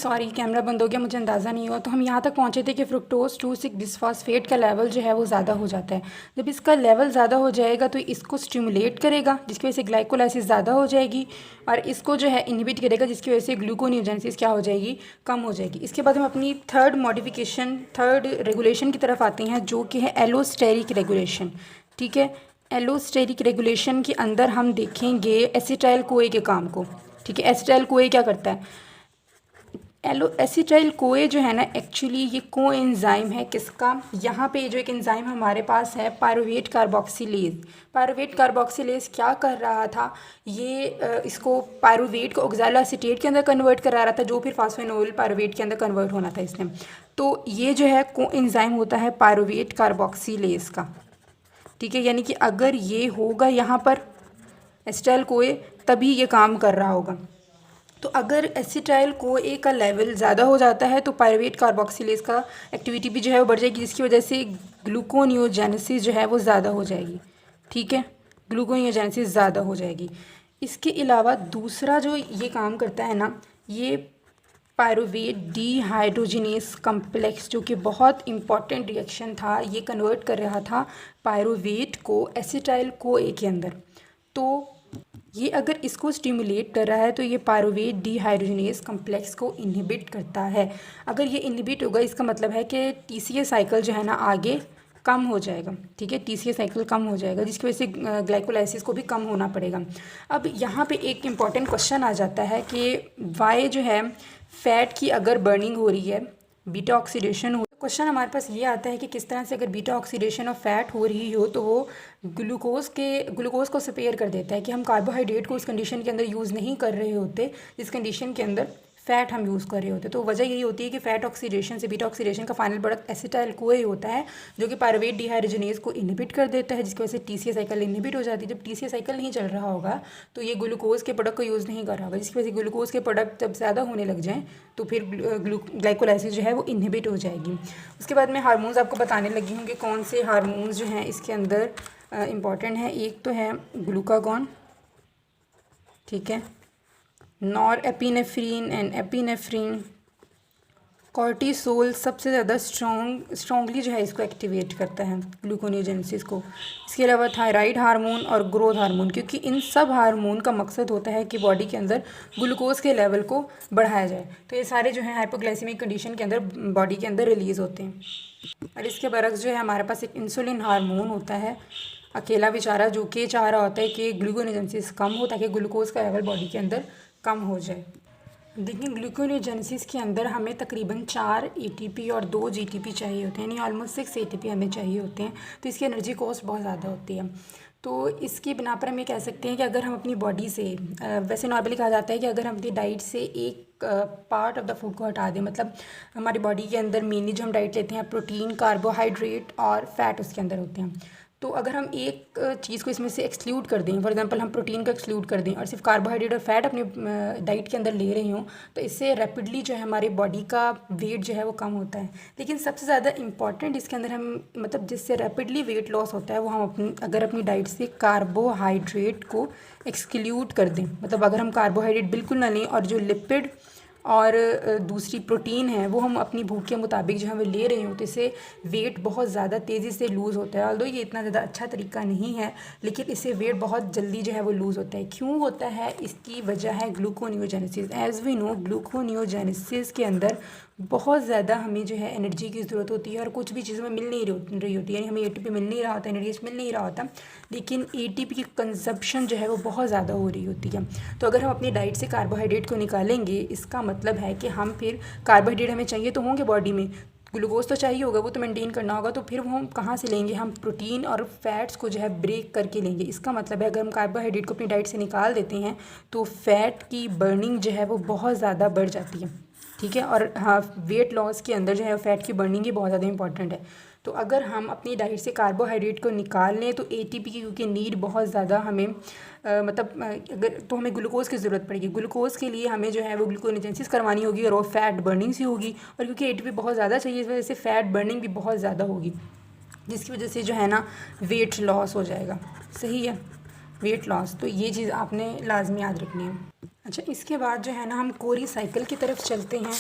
Sorry camera बंद हो गया, मुझे अंदाज़ा नहीं हुआ। तो हम यहाँ तक पहुँचे थे कि फ्रुक्टोज 2,6 डिसफॉस्फेट का लेवल जो है वो ज़्यादा हो जाता है। जब इसका लेवल ज़्यादा हो जाएगा तो इसको स्टिमुलेट करेगा, जिसकी वजह से ग्लाइकोलाइसिस ज़्यादा हो जाएगी, और इसको जो है इनहिबिट करेगा, जिसकी वजह से ग्लूकोनियोजेनेसिस क्या हो जाएगी, कम हो जाएगी। इसके बाद हम अपनी थर्ड रेगुलेशन की तरफ आते हैं, जो कि है एलोस्टेरिक रेगुलेशन। ठीक है, एलोस्टेरिक रेगुलेशन के अंदर हम देखेंगे एसिटाइल कोए के काम को। ठीक है, एसिटाइल कोए क्या करता है? एसिटाइल कोए जो है ना, एक्चुअली ये को एंजाइम है किसका? यहाँ पे जो एक एंजाइम हमारे पास है पायरुवेट कार्बोक्सिलेज। पायरुवेट कार्बोक्सिलेज क्या कर रहा था? ये इसको पायरुवेट को ऑक्सैलोएसीटेट के अंदर कन्वर्ट करा रहा था, जो फिर फॉस्फेनोल पायरुवेट के अंदर कन्वर्ट होना था इसमें। तो ये जो है को एंजाइम होता है पायरुवेट कार्बोक्सिलेज का। ठीक है, यानी कि अगर ये होगा यहाँ पर एसिटाइल कोए, तभी ये काम कर रहा होगा। तो अगर एसिटाइल कोए का लेवल ज़्यादा हो जाता है तो पायरुवेट कार्बोक्सिलेज का एक्टिविटी भी जो है वो बढ़ जाएगी, जिसकी वजह से ग्लूकोनियोजेनेसिस जो है वो ज़्यादा हो जाएगी। ठीक है, ग्लूकोनियोजेनेसिस ज़्यादा हो जाएगी। इसके अलावा दूसरा जो ये काम करता है ना, ये पायरुवेट डीहाइड्रोजिनेस कम्प्लेक्स, जो कि बहुत इंपॉर्टेंट रिएक्शन था, ये कन्वर्ट कर रहा था पायरुवेट को एसिटाइल कोए के अंदर। तो ये अगर इसको स्टिमुलेट कर रहा है तो ये पायरुवेट डीहाइड्रोजिनेस कम्प्लेक्स को इनहिबिट करता है। अगर ये इनहिबिट होगा, इसका मतलब है कि टीसीए साइकिल जो है ना आगे कम हो जाएगा। ठीक है, टीसीए साइकिल कम हो जाएगा, जिसकी वजह से ग्लाइकोलाइसिस को भी कम होना पड़ेगा। अब यहाँ पे एक इम्पॉर्टेंट क्वेश्चन आ जाता है कि वाई जो है फैट की अगर बर्निंग हो रही है, बीटा ऑक्सीडेशन हो, क्वेश्चन हमारे पास ये आता है कि किस तरह से अगर बीटा ऑक्सीडेशन ऑफ फैट हो रही हो तो वो ग्लूकोज को स्पेयर कर देता है, कि हम कार्बोहाइड्रेट को उस कंडीशन के अंदर यूज़ नहीं कर रहे होते जिस कंडीशन के अंदर फ़ैट हम यूज़ कर रहे होते। तो वजह यही होती है कि फ़ैट ऑक्सीडेशन से बीटा ऑक्सीडेशन का फाइनल प्रोडक्ट एसिटाइल कोए होता है, जो कि पायरुवेट डीहाइड्रोजिनेज को इनहिबिट कर देता है, जिसकी वजह से टीसीए साइकिल इनहिबिट हो जाती है। जब टीसीए साइकिल नहीं चल रहा होगा तो ये ग्लूकोज के प्रोडक्ट को यूज़ नहीं कर रहा होगा, जिसकी वजह से ग्लूकोज के प्रोडक्ट जब ज़्यादा होने लग जाएँ तो फिर ग्लाइकोलाइसिस जो है वो इनहिबिट हो जाएगी। उसके बाद मैं हार्मोन्स आपको बताने लगी हूँ कि कौन से हार्मोन्स जो हैं इसके अंदर इम्पॉर्टेंट हैं। एक तो है ग्लूकागॉन, ठीक है, nor epinephrine and epinephrine. Cortisol सबसे ज़्यादा स्ट्रॉन्गली जो है इसको एक्टिवेट करता है, ग्लूकोनियोजेनेसिस को। इसके अलावा थायराइड हार्मोन और ग्रोथ हार्मोन, क्योंकि इन सब हार्मोन का मकसद होता है कि बॉडी के अंदर ग्लूकोज के लेवल को बढ़ाया जाए। तो ये सारे जो है हाइपोग्लाइसेमिक कंडीशन के अंदर बॉडी के अंदर रिलीज़ होते हैं। और इसके बरक्स जो है हमारे पास एक इंसुलिन हार्मोन होता है, अकेला बेचारा, जो कि चाह रहा होता है कि ग्लूकोनियोजेनेसिस कम हो ताकि ग्लूकोज का लेवल बॉडी के अंदर कम हो जाए। देखिए, ग्लूकोनियोजेनेसिस के अंदर हमें तकरीबन 4 एटीपी और 2 जीटीपी चाहिए होते हैं, यानी ऑलमोस्ट 6 एटीपी हमें चाहिए होते हैं। तो इसकी एनर्जी कॉस्ट बहुत ज़्यादा होती है। तो इसकी बिना पर हम ये कह सकते हैं कि अगर हम अपनी बॉडी से वैसे नॉर्मली कहा जाता है कि अगर हम अपनी डाइट से एक पार्ट ऑफ द फूड को हटा दें, मतलब हमारी बॉडी के अंदर मेनली जो हम डाइट लेते हैं प्रोटीन, कार्बोहाइड्रेट और फैट उसके अंदर होते हैं, तो अगर हम एक चीज़ को इसमें से एक्सक्लूड कर दें, फॉर एग्जांपल हम प्रोटीन को एक्सक्लूड कर दें और सिर्फ कार्बोहाइड्रेट और फैट अपनी डाइट के अंदर ले रहे हों, तो इससे रैपिडली जो है हमारी बॉडी का वेट जो है वो कम होता है। लेकिन सबसे ज़्यादा इंपॉर्टेंट इसके अंदर हम मतलब जिससे रैपिडली वेट लॉस होता है वो हम अगर अपनी डाइट से कार्बोहाइड्रेट को एक्सक्लूड कर दें, मतलब अगर हम कार्बोहाइड्रेट बिल्कुल ना लें और जो लिपिड और दूसरी प्रोटीन है वो हम अपनी भूख के मुताबिक जो है वो ले रहे हो, तो इससे वेट बहुत ज़्यादा तेज़ी से लूज़ होता है। ऑल्दो ये इतना ज़्यादा अच्छा तरीका नहीं है, लेकिन इससे वेट बहुत जल्दी जो है वो लूज़ होता है। क्यों होता है? इसकी वजह है gluconeogenesis. As we know, gluconeogenesis के अंदर बहुत ज़्यादा हमें जो है एनर्जी की ज़रूरत होती है और कुछ भी चीज़ों में मिल नहीं रही होती है, यानी हमें एटीपी मिल नहीं रहा होता, एनर्जी मिल नहीं रहा होता, लेकिन एटीपी की कंजप्शन जो है वो बहुत ज़्यादा हो रही होती है। तो अगर हम अपनी डाइट से कार्बोहाइड्रेट को निकालेंगे, इसका मतलब है कि हम फिर कार्बोहाइड्रेट हमें चाहिए तो होंगे बॉडी में, ग्लूकोज तो चाहिए होगा, वो तो मेंटेन करना होगा, तो फिर वो हम कहाँ से लेंगे? हम प्रोटीन और फैट्स को जो है ब्रेक करके लेंगे। इसका मतलब है अगर हम कार्बोहाइड्रेट को अपनी डाइट से निकाल देते हैं तो फैट की बर्निंग जो है वो बहुत ज़्यादा बढ़ जाती है। ठीक है, और हाँ, वेट लॉस के अंदर जो है फैट की बर्निंग ही बहुत ज़्यादा इंपॉर्टेंट है। तो अगर हम अपनी डाइट से कार्बोहाइड्रेट को निकाल लें तो एटीपी की क्योंकि नीड बहुत ज़्यादा हमें मतलब अगर तो हमें ग्लूकोज की ज़रूरत पड़ेगी। ग्लूकोज के लिए हमें जो है वो ग्लूकोनेजेंसिस करवानी होगी और वो फैट बर्निंग सी होगी, और क्योंकि एटीपी बहुत ज़्यादा चाहिए इस वजह से फैट बर्निंग भी बहुत ज़्यादा होगी, जिसकी वजह से जो है ना वेट लॉस हो जाएगा। सही है, वेट लॉस। तो ये चीज़ आपने लाजमी याद रखनी है। अच्छा, इसके बाद जो है ना हम कोरी साइकिल की तरफ चलते हैं।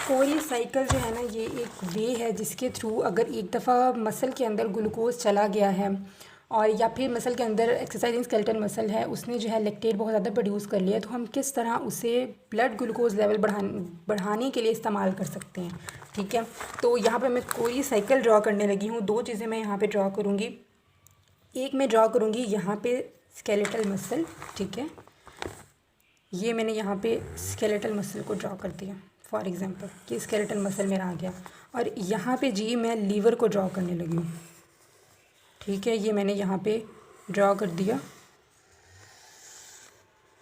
कोरी साइकिल जो है ना ये एक वे है जिसके थ्रू अगर एक दफ़ा मसल के अंदर ग्लूकोज चला गया है और या फिर मसल के अंदर एक्सरसाइजिंग स्केलेटल मसल है, उसने जो है लैक्टेट बहुत ज़्यादा प्रोड्यूस कर लिया, तो हम किस तरह उसे ब्लड ग्लूकोज लेवल बढ़ाने के लिए इस्तेमाल कर सकते हैं। ठीक है, तो यहाँ पे मैं कोरी साइकिल ड्रॉ करने लगी हूँ। दो चीज़ें मैं यहाँ पे ड्रॉ करूँगी। एक मैं ड्रॉ करूँगी यहाँ पे स्केलेटल मसल। ठीक है, ये मैंने यहाँ पे स्केलेटल मसल को ड्रॉ कर दिया फॉर एग्जांपल कि स्केलेटल मसल मेरा आ गया। और यहाँ पे जी मैं लीवर को ड्रॉ करने लगी हूँ। ठीक है, ये मैंने यहाँ पे ड्रॉ कर दिया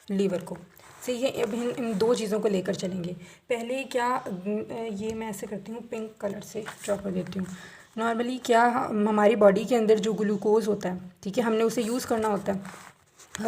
लीवर को। सही है, अब इन दो चीज़ों को लेकर चलेंगे। पहले क्या ये मैं ऐसे करती हूँ, पिंक कलर से ड्रॉ कर देती हूँ। नॉर्मली क्या हमारी बॉडी के अंदर जो ग्लूकोज होता है, ठीक है, हमने उसे यूज़ करना होता है।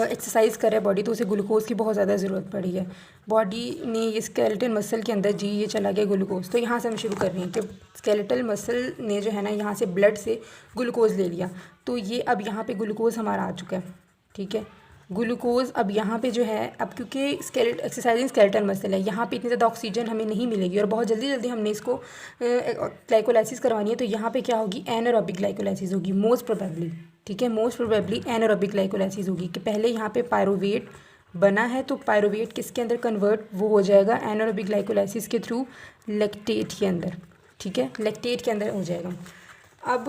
एक्सरसाइज कर रहा है बॉडी तो उसे ग्लूकोज की बहुत ज़्यादा ज़रूरत पड़ी है। बॉडी ने ये स्केलेटल मसल के अंदर जी ये चला गया ग्लूकोज। तो यहाँ से हम शुरू कर रहे हैं कि स्केलेटल मसल ने जो है ना यहाँ से ब्लड से ग्लूकोज ले लिया, तो ये अब यहाँ पे ग्लूकोज हमारा आ चुका है। ठीक है, ग्लूकोज अब यहाँ पे जो है, अब क्योंकि एक्सरसाइजिंग स्केलेटल मसल है, यहाँ पे इतनी ज़्यादा ऑक्सीजन हमें नहीं मिलेगी और बहुत जल्दी जल्दी हमने इसको ग्लाइकोलाइसिस करवानी है। तो यहाँ पे क्या होगी, एनारोबिक ग्लाइकोलाइसिस होगी मोस्ट प्रोबेबली। ठीक है, मोस्ट प्रोबेबली एनारोबिक ग्लाइकोलाइसिस होगी कि पहले यहाँ पे पायरुवेट बना है, तो पायरुवेट किसके अंदर कन्वर्ट वो हो जाएगा एनारोबिक ग्लाइकोलाइसिस के थ्रू लैक्टेट के अंदर। ठीक है, लैक्टेट के अंदर हो जाएगा। अब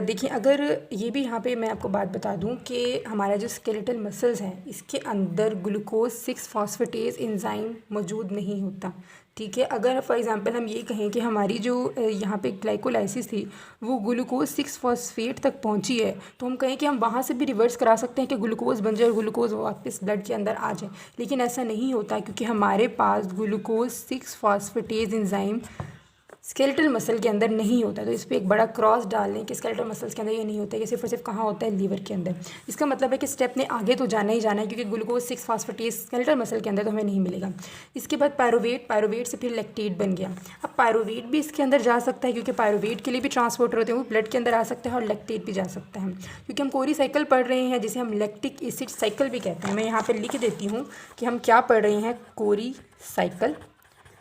देखिए, अगर ये भी यहाँ पे मैं आपको बात बता दूँ कि हमारा जो स्केलेटल मसल्स हैं इसके अंदर ग्लूकोज 6 फॉस्फेटेज एंजाइम मौजूद नहीं होता। ठीक है, अगर फॉर एग्जांपल हम ये कहें कि हमारी जो यहाँ पे ग्लाइकोलाइसिस थी वो ग्लूकोज 6 फॉस्फेट तक पहुँची है, तो हम कहें कि हम वहाँ से भी रिवर्स करा सकते हैं कि ग्लूकोज बन जाए और ग्लूकोज वापस ब्लड के अंदर आ जाए, लेकिन ऐसा नहीं होता क्योंकि हमारे पास glucose 6 phosphatase enzyme skeletal muscle के अंदर नहीं होता। तो इस पर एक बड़ा क्रॉस डाल लें कि स्केलेटल मसल्स के अंदर ये नहीं होता है, ये सिर्फ और सिर्फ कहाँ होता है, लीवर के अंदर। इसका मतलब है कि स्टेप ने आगे तो जाना ही जाना है क्योंकि ग्लूकोज 6 फॉस्फेटेज स्केलेटल मसल के अंदर तो हमें नहीं मिलेगा। इसके बाद पायरुवेट से फिर लैक्टेट बन गया। अब पायरुवेट भी इसके अंदर जा सकता है क्योंकि पायरुवेट के लिए भी ट्रांसपोर्टर होते हैं, वो ब्लड के अंदर आ सकता है, और लैक्टेट भी जा सकता है क्योंकि हम कोरी साइकिल पढ़ रहे हैं जिसे हम लैक्टिक एसिड साइकिल भी कहते हैं। मैं यहाँ पर लिख देती हूँ कि हम क्या पढ़ रहे हैं, कोरी साइकिल,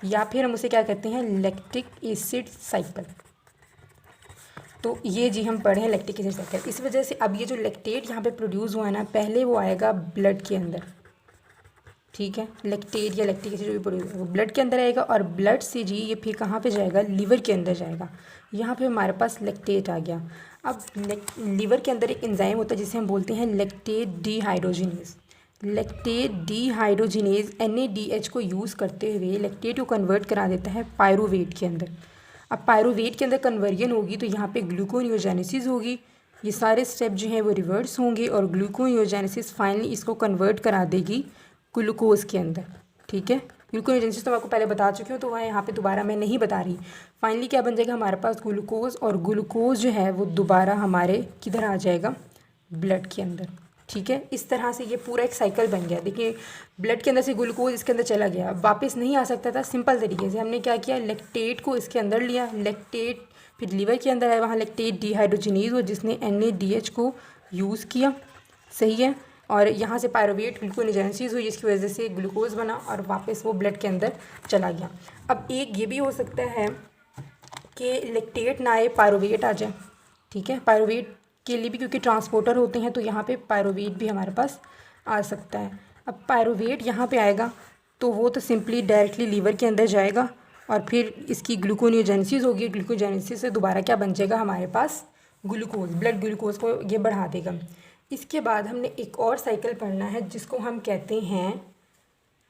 या फिर हम उसे क्या कहते हैं, लैक्टिक एसिड साइकिल। तो ये जी हम पढ़े हैं लैक्टिक एसिड साइकिल। इस वजह से अब ये जो लैक्टेट यहाँ पे प्रोड्यूस हुआ है ना, पहले वो आएगा ब्लड के अंदर। ठीक है, लैक्टेट या लैक्टिक एसिड जो भी प्रोड्यूस वो ब्लड के अंदर आएगा और ब्लड से जी ये फिर कहाँ पे जाएगा, लीवर के अंदर जाएगा। यहाँ पे हमारे पास लैक्टेट आ गया। अब लीवर के अंदर एक एंजाइम होता है जिसे हम बोलते हैं lactate dehydrogenase. Lactate dehydrogenase NADH को यूज़ करते हुए लैक्टेट को कन्वर्ट करा देता है पायरुवेट के अंदर। अब पायरुवेट के अंदर कन्वर्जन होगी तो यहाँ पे ग्लूकोनियोजेनेसिस होगी। ये सारे स्टेप जो हैं वो रिवर्स होंगे और ग्लूकोनियोजेनेसिस फाइनली इसको कन्वर्ट करा देगी ग्लूकोज के अंदर। ठीक है, ग्लूकोनियोजेनेसिस तो आपको पहले बता चुकी हूँ, तो वह यहाँ पे दोबारा मैं नहीं बता रही। फाइनली क्या बन जाएगा हमारे पास, ग्लूकोज, और ग्लूकोज जो है वो दोबारा हमारे किधर आ जाएगा, ब्लड के अंदर। ठीक है, इस तरह से ये पूरा एक साइकिल बन गया। देखिए, ब्लड के अंदर से ग्लूकोज इसके अंदर चला गया, वापस नहीं आ सकता था। सिंपल तरीके से हमने क्या किया, लैक्टेट को इसके अंदर लिया, लैक्टेट फिर लीवर के अंदर आया, वहाँ लैक्टेट डिहाइड्रोजिनेज हो जिसने NADH को यूज़ किया। सही है, और यहाँ से पायरुवेट ग्लूकोनियोजेनेसिस हुई जिसकी वजह से ग्लूकोज बना और वापस वो ब्लड के अंदर चला गया। अब एक ये भी हो सकता है कि लैक्टेट ना आए, पायरुवेट आ जाए। ठीक है, पायरुवेट के लिए भी क्योंकि ट्रांसपोर्टर होते हैं तो यहाँ पे पायरुवेट भी हमारे पास आ सकता है। अब पायरुवेट यहाँ पे आएगा तो वो तो सिंपली डायरेक्टली लीवर के अंदर जाएगा और फिर इसकी ग्लूकोनियोजेनेसिस होगी। ग्लूकोजेनेसिस से दोबारा क्या बन जाएगा हमारे पास, ग्लूकोज, ब्लड ग्लूकोज को ये बढ़ा देगा। इसके बाद हमने एक और साइकिल पढ़ना है जिसको हम कहते हैं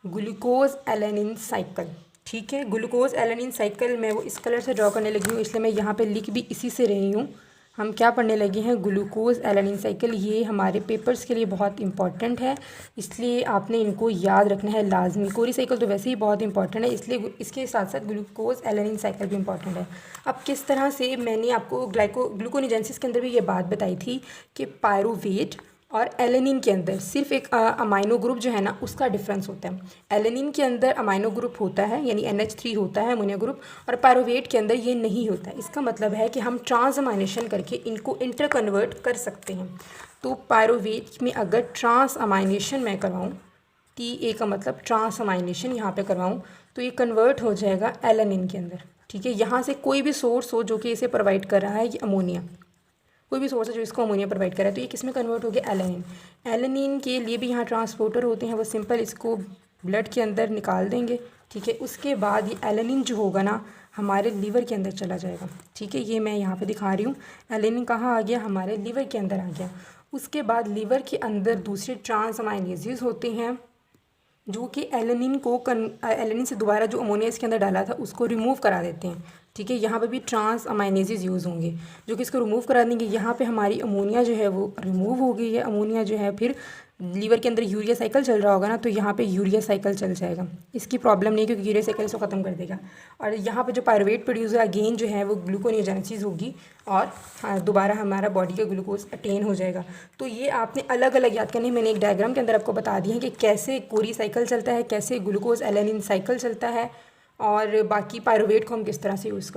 ग्लूकोज एलेनिन साइकिल। ठीक है, ग्लूकोज एलेनिन साइकिल मैं वो इस कलर से ड्रॉ करने लगी हूँ, इसलिए मैं यहाँ पे लिख भी इसी से रही हूँ। हम क्या पढ़ने लगे हैं, ग्लूकोज एलेनिन साइकिल। ये हमारे पेपर्स के लिए बहुत इंपॉर्टेंट है, इसलिए आपने इनको याद रखना है लाजमी। कोरी साइकिल तो वैसे ही बहुत इंपॉर्टेंट है, इसलिए इसके साथ साथ ग्लूकोज एलेनिन साइकिल भी इंपॉर्टेंट है। अब किस तरह से, मैंने आपको ग्लूकोनियोजेनेसिस के अंदर भी ये बात बताई थी कि पायरुवेट और एलेनिन के अंदर सिर्फ एक अमाइनो ग्रुप जो है ना उसका डिफरेंस होता है। एलेनिन के अंदर अमाइनो ग्रुप होता है यानी NH3 होता है, अमोनिया ग्रुप, और पायरुवेट के अंदर ये नहीं होता है। इसका मतलब है कि हम ट्रांसअमाइनेशन करके इनको इंटर कन्वर्ट कर सकते हैं। तो पायरुवेट में अगर ट्रांसअमाइनेशन मैं करवाऊँ TA का मतलब ट्रांसअमाइनेशन यहाँ पे करवाऊँ तो ये कन्वर्ट हो जाएगा एलेनिन के अंदर। ठीक है, यहाँ से कोई भी सोर्स हो जो कि इसे प्रोवाइड कर रहा है, ये अमोनिया, कोई भी सोर्स है जो इसको अमोनिया प्रोवाइड कर रहा है, तो ये किस में कन्वर्ट हो गया, एलेनिन। एलेनिन के लिए भी यहाँ ट्रांसपोर्टर होते हैं, वो सिंपल इसको ब्लड के अंदर निकाल देंगे। ठीक है, उसके बाद ये एलेनिन जो होगा ना हमारे लीवर के अंदर चला जाएगा। ठीक है, ये मैं यहाँ पे दिखा रही हूँ, एलेनिन कहाँ आ गया, हमारे लीवर के अंदर आ गया। उसके बाद लीवर के अंदर दूसरे ट्रांसअमाइनेजेस होते हैं जो कि एलेनिन से दोबारा जो अमोनिया इसके अंदर डाला था उसको रिमूव करा देते हैं। ठीक है, यहाँ पे भी ट्रांस अमाइनेजेस यूज़ होंगे जो कि इसको रिमूव करा देंगे। यहाँ पे हमारी अमोनिया जो है वो रिमूव हो गई है। अमोनिया जो है फिर लीवर के अंदर यूरिया साइकिल चल रहा होगा ना, तो यहाँ पे यूरिया साइकिल चल जाएगा, इसकी प्रॉब्लम नहीं क्योंकि यूरिया साइकिल इसको ख़त्म कर देगा। और यहाँ पे जो पायरुवेट प्रोड्यूस है अगेन जो है वो ग्लूकोनियोजेनेसिस होगी और दोबारा हमारा बॉडी का ग्लूकोज अटेन हो जाएगा। तो ये आपने अलग अलग याद करनी है। मैंने एक डायग्राम के अंदर आपको बता दिया है कि कैसे कोरी साइकिल चलता है, कैसे ग्लूकोज एलेनिन साइकिल चलता है, और बाकी पायरुवेट को हम किस तरह से यूज़ कर